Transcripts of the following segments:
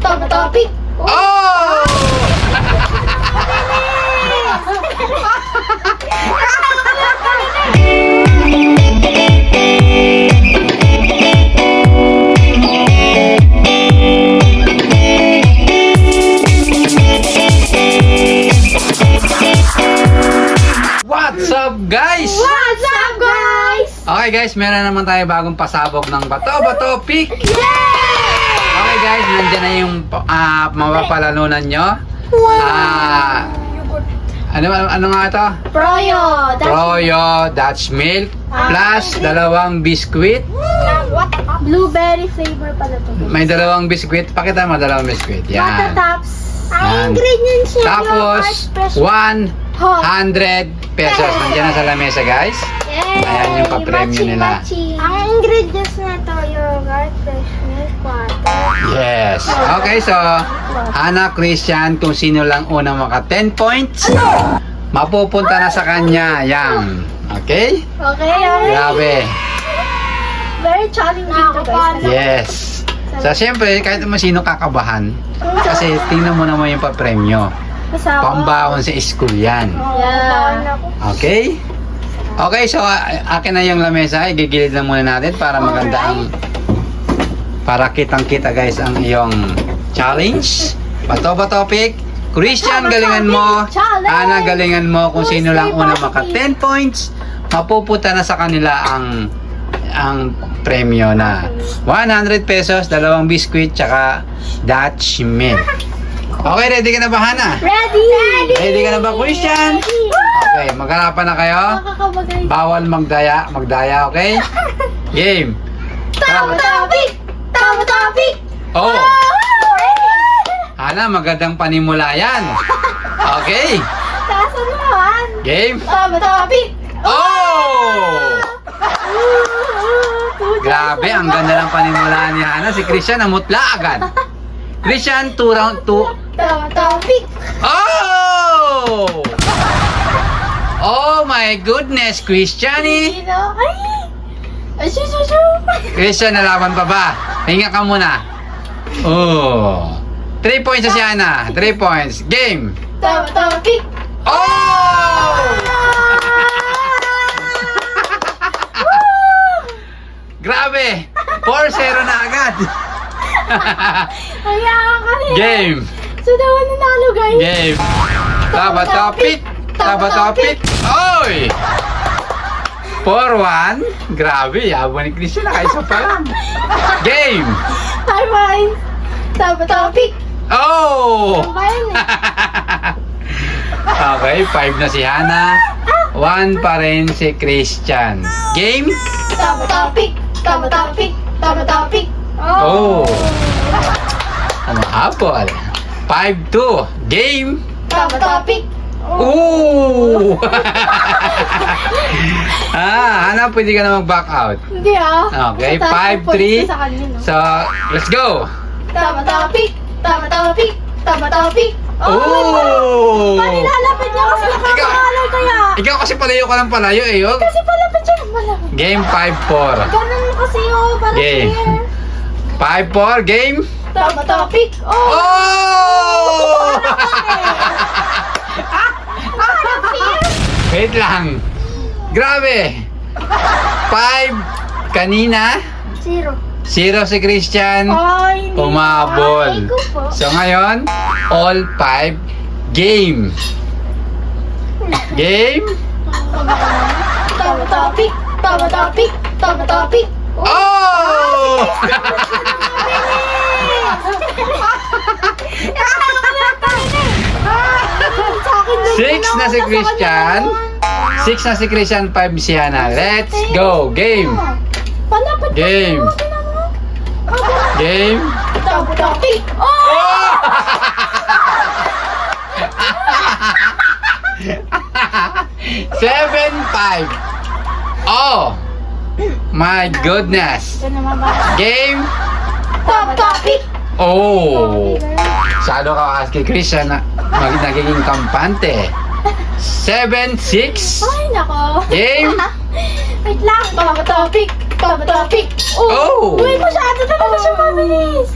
Top topic. Oh! What's up, guys? What's up, guys? Okay guys, meron naman tayo bagong pasabog ng Bato Pick. Yay! Okay guys, nandyan na yung mapapalanunan nyo. Ano nga ito? Proyo. Proyo Dutch Milk plus dalawang biskwit. What? Blueberry flavor pala to. May dalawang biskwit. Pakita mo dalawang biskwit. Yan. Matataps. Yan. Ang ingredients niya. Tapos 100 pesos. Nandiyan na sa lamesa guys. Yay! Ayan yung pa-premyo nila. Ang ingredients na to, yogurt, fresh milk, water. Yes. Okay, so Hana, Christian, kung sino lang unang maka 10 points, mapupunta na sa kanya. Yan. Okay? Okay. Grabe. Very challenging to guys. Yes. So, siyempre, kahit naman sino kakabahan, kasi tingnan mo naman yung pa-premyo. Pambawon sa school yan. Yeah. Okay? Okay, so akin na yung lamesa. Igigilid lang muna natin para maganda ang... Para kitang-kita guys ang iyong challenge. Bato Pick. Christian, galingan mo. Ana, galingan mo. Kung sino lang una maka 10 points, mapupunta na sa kanila ang premyo na 100 pesos, dalawang biskwit, tsaka Dutch Milk. Okay, ready ka na ba, Hana? Ready! Ready ka na ba, Christian? Okay, magharapan na kayo. Bawal magdaya, okay? Game. Tama topic! Tama topic! Oh! Hana, magandang panimula yan. Okay. Kaso naman! Game. Tama topic! Oh! Grabe, ang ganda ng panimula ni Hana. Si Christian, namutla agad. Christian, 2 round 2. Tama topic! Oh! Oh my goodness, Christian eh. Sino? Ay! Christian, nalaban pa ba? Hinga ka muna. Oh. 3 points na si Hana. 3 points. Game. Tama topic! Oh! Grabe. 4-0 na agad. Hayaan ka rin! Game. So, daw nanalo guys! Game. Taba topic. Taba topic. Oy! 4-1. Grabe, yabang ni Christian na kaisa pa lang. Game. Hi, bye! Tama topic! Oh! Bayan Okay, 5 na si Hana. 1 pa rin si Christian. Game. Tama topic! Tama topic! Tama topic! Oh! Ano hapon? 5-2. Game. Tama topic! Ooh! Hana, pwede ka na mag-back out. Hindi Okay, Sa taas, 5-3. points na sa kanya, no? So, let's go! Tama topic! Tama topic! Tama topic! Oh! Panilalapit niya kasi nakakaalaw kaya! Ikaw kasi palayo ka ng palayo eh. Oh. Kasi palapit siya ng malapit. Game 5-4. Ganun kasi para Game. clear. 5-4, game. Tama topic! Oh! Wait lang. Grabe. 5 kanina. 0 si Christian. Ay, hindi. Umabol. Ay, ko po. So ngayon, all 5 game. Game. Tama topic! Tama topic! Tama topic! Oh! 6 na si Christian. 6 na si Christian, 5 si Hana. Let's go. Game. Palapit Game. Game. Tama topic! Oh! 7-5. Oh! My goodness. Game. Tama topic! Oh! Sado ka kay Christian na nagiging kampante. 7-6. Ay, nako. Game. Wait lang. Tama topic! Tama topic! Oh! Uy, masyado talaga siya mabilis.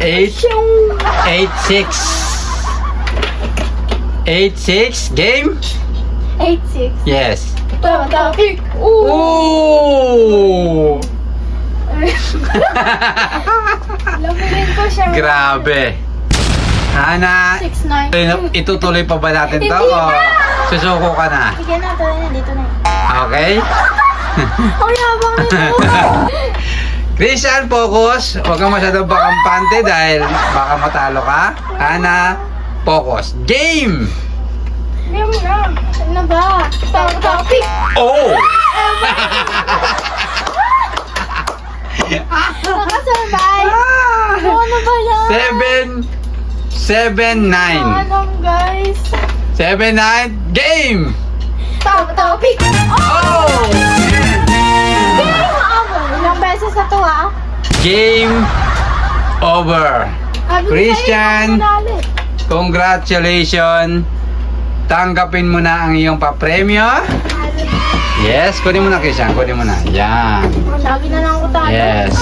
8-6. 8-6. Game? 8-6. Yes. Topic. Ooh! Lamunin ko siya. Grabe. Hana, 6-9. itutuloy pa ba natin to? O susuko ka na? Bigyan na, tuloy na. Dito na. Okay? Ang yabang nito. Christian, focus. Huwag kang masyadong bakampante dahil baka matalo ka. Hana, focus. Game! Game na. Ano ba? Topic. Oh! Nakasabay. Ano ba yan? 7-9. Anong guys? 7-9. Game! Topic. Oh! Ilang beses na to ah? Game over. Christian, Manalo. congratulations. Tanggapin mo na ang iyong papremyo. Yes, kunin mo na Christian, kunin mo na. Yan. Sabi na lang ko tayo. Yes.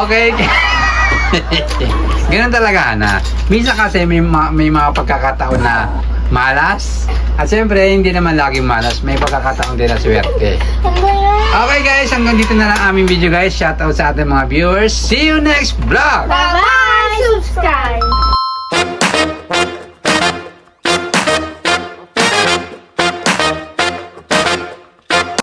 Okay. Ganun talaga na. Minsan kasi may mga pagkakataon na malas. At siyempre, hindi naman laging malas. May pagkakataon din na swerte. Ano ba yan? Okay guys, hanggang dito na lang aming video guys. Shoutout sa ating mga viewers. See you next vlog! Bye-bye! Subscribe!